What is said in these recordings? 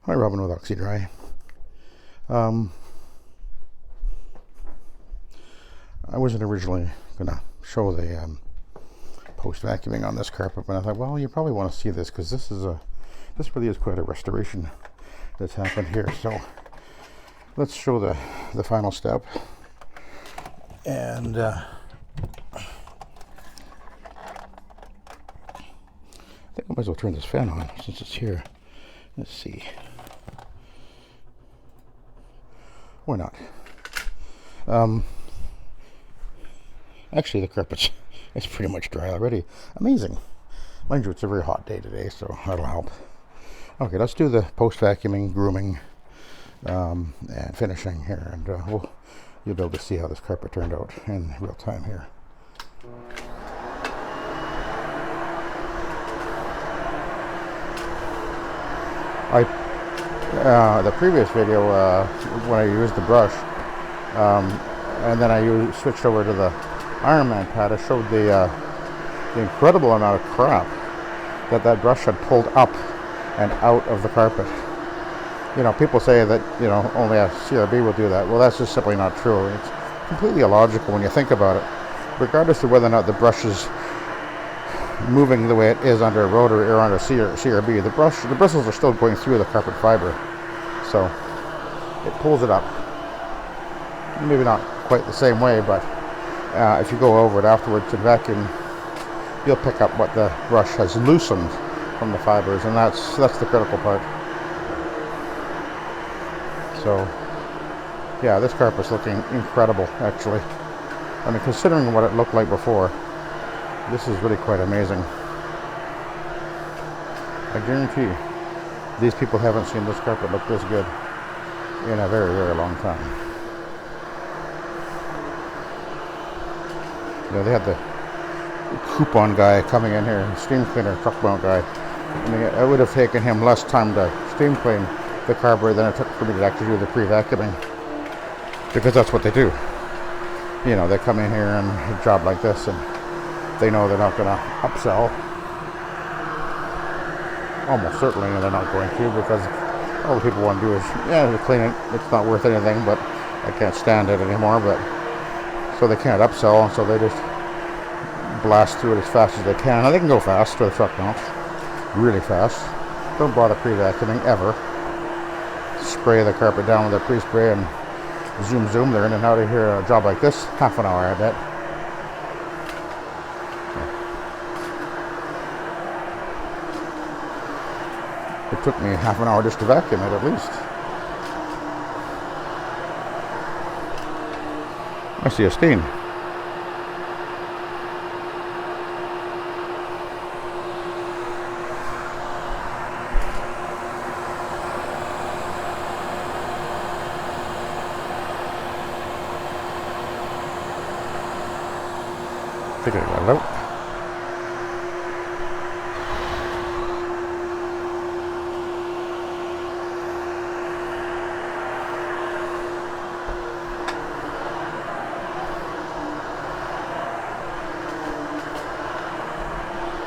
Hi, Robin with Oxy-Dry. I wasn't originally going to show the post-vacuuming on this carpet, but I thought, well, you probably want to see this because this really is quite a restoration that's happened here. So let's show the final step. And I think I might as well turn this fan on since it's here. Let's see. Why not? Actually, the carpet's it's pretty much dry already. Amazing. Mind you, it's a very hot day today, so that'll help. Okay, let's do the post-vacuuming, grooming, and finishing here, and you'll be able to see how this carpet turned out in real time here. The previous video, when I used the brush, and then I switched over to the Iron Man pad, I showed the incredible amount of crap that brush had pulled up and out of the carpet. You know, people say that, you know, only a CRB will do that. Well, that's just simply not true. It's completely illogical when you think about it. Regardless of whether or not the brush is moving the way it is under a rotary or under a CRB, the bristles are still going through the carpet fiber. So it pulls it up. Maybe not quite the same way, but if you go over it afterwards and vacuum, you'll pick up what the brush has loosened from the fibers, and that's the critical part. So yeah, this carpet's looking incredible, actually. I mean, considering what it looked like before, this is really quite amazing. I guarantee you, these people haven't seen this carpet look this good in a very, very long time. You know, they had the coupon guy coming in here, steam cleaner, truck mount guy. I mean, it would have taken him less time to steam clean the carburetor than it took for me to actually do the pre-vacuuming, because that's what they do. You know, they come in here and a job like this, and they know they're not going to upsell. Almost certainly they're not going to, because all the people want to do is, yeah, to clean it. It's not worth anything, but I can't stand it anymore. But so they can't upsell, and so they just blast through it as fast as they can. Now they can go fast with a truck mount, really fast. Don't bother pre-vacuuming ever. Spray the carpet down with a pre-spray and zoom. They're in and out of here. A job like this, half an hour, I bet. It took me half an hour just to vacuum it, at least. I see a stain. I think I got it out.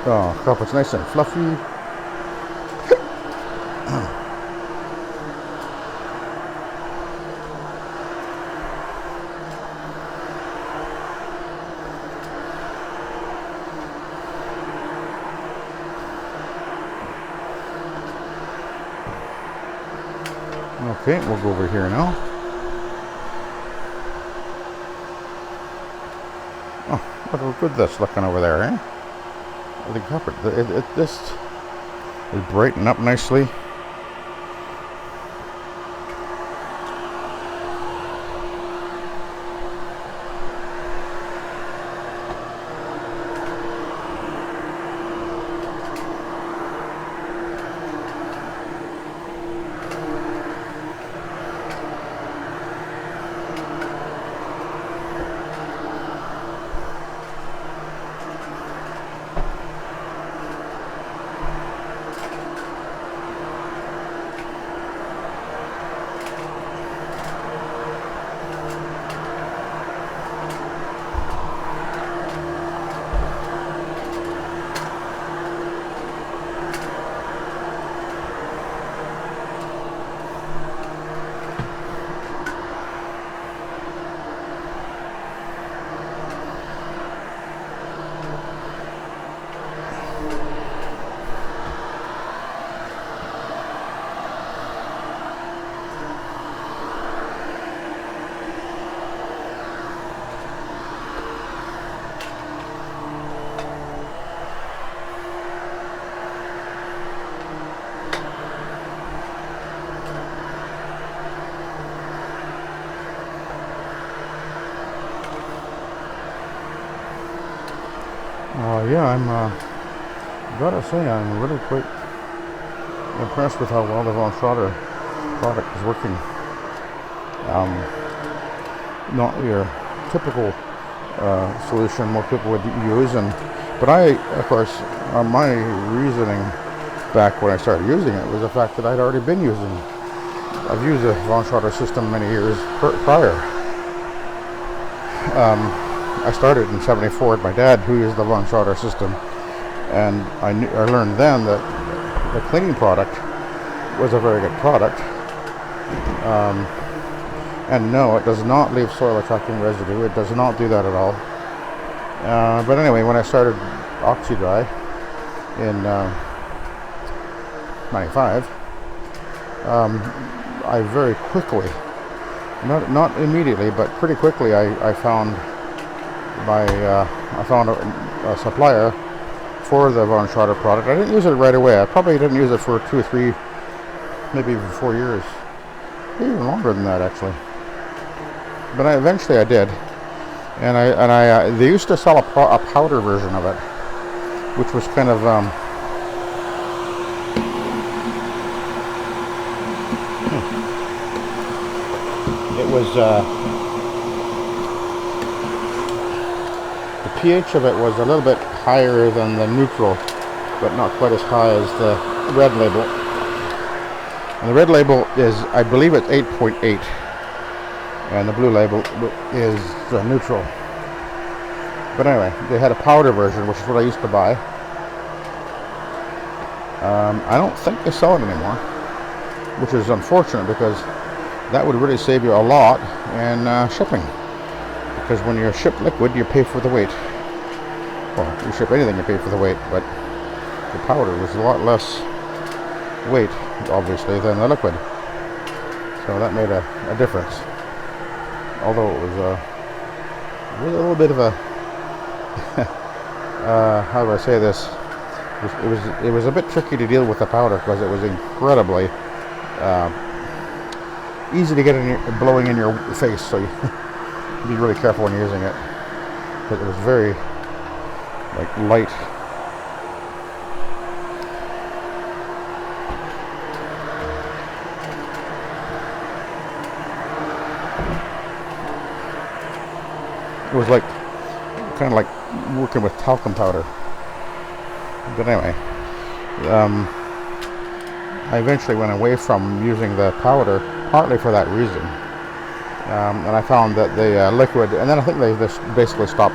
Oh, carpet's nice and fluffy. Okay, we'll go over here now. Oh, look how good that's looking over there, eh? The carpet, it just is brightened up nicely. yeah, gotta say, I'm really quite impressed with how well the Von Schroeder product is working. Not your typical solution most people would use, but of course, my reasoning back when I started using it was the fact that I'd already been I've used a Von Schroeder system many years prior. I started in '74 with my dad, who used the Von Schroeder system, and I learned then that the cleaning product was a very good product. And no, it does not leave soil attracting residue. It does not do that at all. But anyway, when I started Oxy-Dry in '95, I very quickly, not immediately, but pretty quickly, I found a supplier for the Von Schroeder product. I didn't use it right away. I probably didn't use it for 2 or 3, maybe even 4 years, even longer than that actually. But eventually I did, and they used to sell a powder version of it, which was kind of it was the pH of it was a little bit higher than the neutral, but not quite as high as the red label. And the red label is, I believe it's 8.8, and the blue label is the neutral. But anyway, they had a powder version, which is what I used to buy. I don't think they sell it anymore, which is unfortunate because that would really save you a lot in shipping. Because when you ship liquid, you pay for the weight. Well, you ship anything, you pay for the weight, but the powder was a lot less weight, obviously, than the liquid. So that made a difference. Although it was a little bit of a how do I say this? It was a bit tricky to deal with the powder because it was incredibly easy to get blowing in your face. So you be really careful when using it, because it was very light. It was kind of like working with talcum powder. But anyway, I eventually went away from using the powder, partly for that reason. And I found that the liquid, and then I think they just basically stopped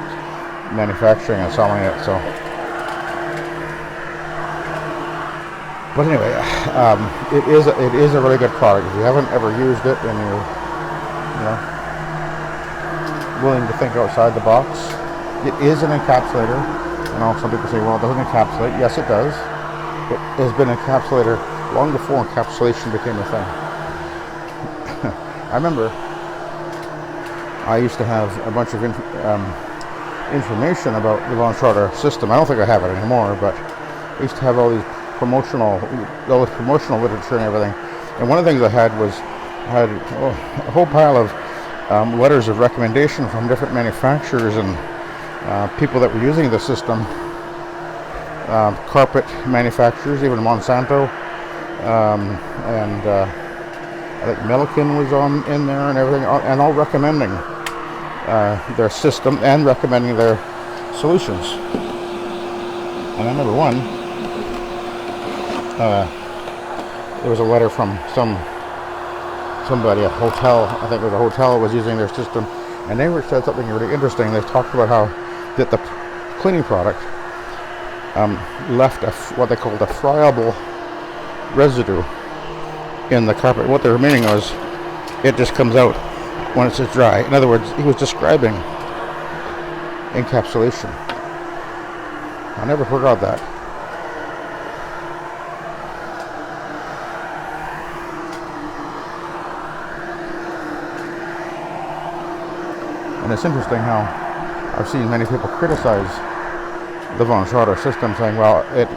manufacturing and selling it. So, but anyway, it is a really good product. If you haven't ever used it and you're willing to think outside the box, it is an encapsulator. I know some people say, well, it doesn't encapsulate. Yes, it does. It has been an encapsulator long before encapsulation became a thing. I remember I used to have a bunch of information about the Von Schroeder system. I don't think I have it anymore, but I used to have all this promotional literature and everything. And one of the things I had a whole pile of letters of recommendation from different manufacturers and people that were using the system, carpet manufacturers, even Monsanto, and I think Milliken was in there and everything, and all recommending their system and recommending their solutions. And I remember one, there was a letter from somebody, a hotel, I think it was a hotel that was using their system, and they said something really interesting. They talked about how that the cleaning product left what they called a friable residue in the carpet. What they were meaning was it just comes out when it's dry. In other words, he was describing encapsulation. I never forgot that. And it's interesting how I've seen many people criticize the Von Schroeder system, saying, well, it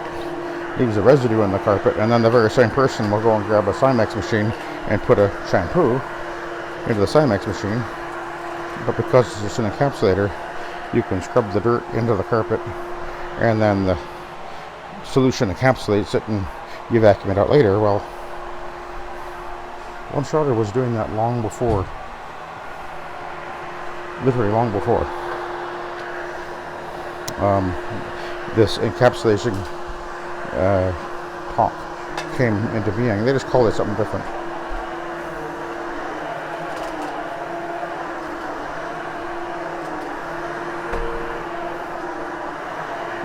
leaves a residue in the carpet, and then the very same person will go and grab a Simex machine and put a shampoo into the Simex machine. But because it's just an encapsulator, you can scrub the dirt into the carpet and then the solution encapsulates it and you vacuum it out later. Well, one starter was doing that long before, literally long before this encapsulation top came into being. They just called it something different.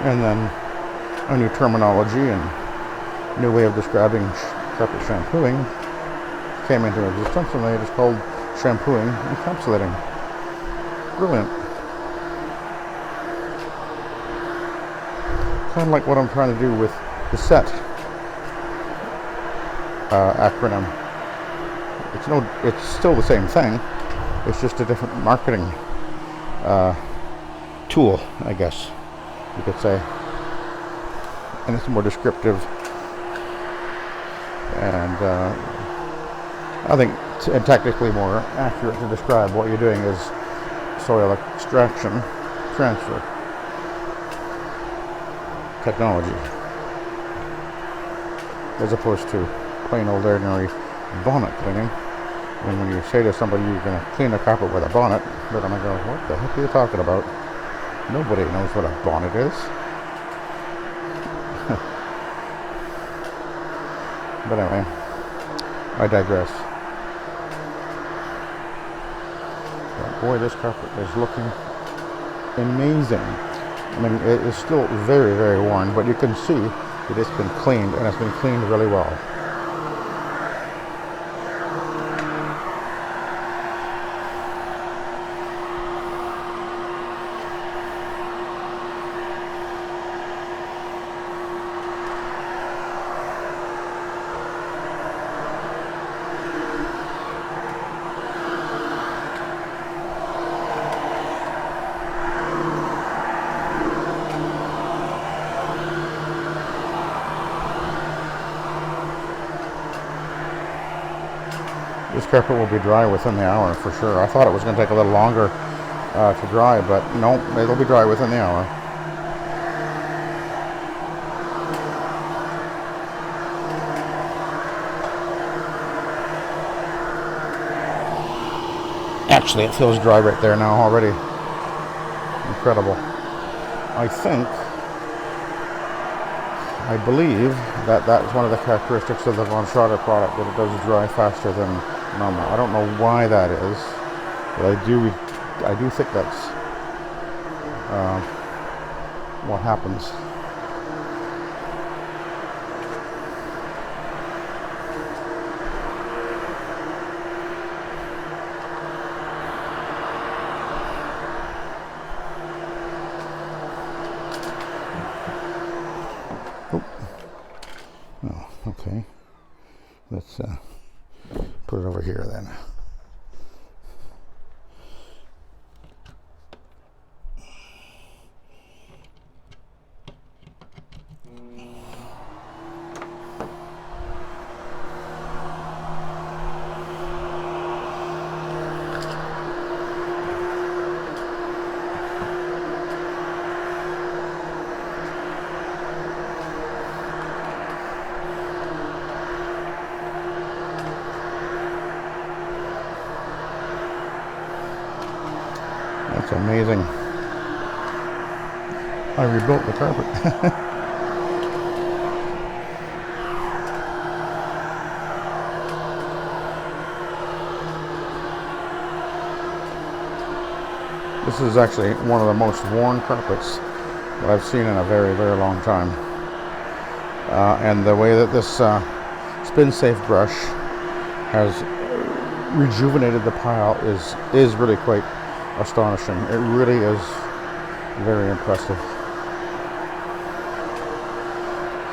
And then a new terminology and new way of describing carpet shampooing came into existence, and they just called shampooing encapsulating. Brilliant. Kind of like what I'm trying to do with the SET acronym. It's still the same thing. It's just a different marketing tool, I guess you could say, and it's more descriptive, and I think and technically more accurate to describe what you're doing is soil extraction transfer technology, as opposed to plain old ordinary bonnet cleaning. And when you say to somebody you're going to clean a carpet with a bonnet, they're going to go, what the heck are you talking about? Nobody knows what a bonnet is. But anyway, I digress. But boy, this carpet is looking amazing. I mean, it is still very, very worn, but you can see that it's been cleaned, and it's been cleaned really well. This carpet will be dry within the hour for sure. I thought it was going to take a little longer to dry, but no, it'll be dry within the hour. Actually, it feels dry right there now already. Incredible. I believe that that's one of the characteristics of the Von Schroeder product, that it does dry faster than normal. I don't know why that is, but I do think that's what happens. Oh, okay. Let's put it over here then. That's amazing. I rebuilt the carpet. This is actually one of the most worn carpets that I've seen in a very, very long time. And the way that this Spinsafe brush has rejuvenated the pile is really quite astonishing. It really is very impressive.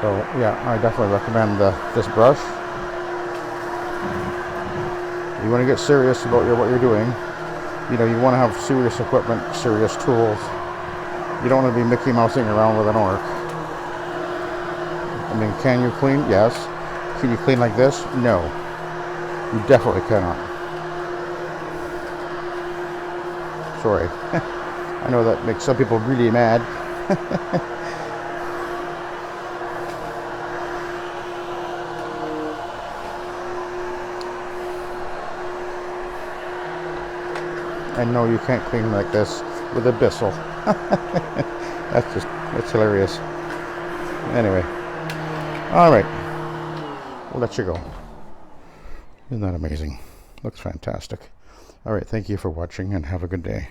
So yeah, I definitely recommend this brush. You want to get serious about what you're doing. You know, you want to have serious equipment, serious tools. You don't want to be Mickey Mousing around with an orc. I mean, can you clean? Yes. Can you clean like this? No. You definitely cannot. Sorry. I know that makes some people really mad. And no, you can't clean like this with a Bissell. That's hilarious. Anyway, all right, we'll let you go. Isn't that amazing? Looks fantastic. All right, thank you for watching and have a good day.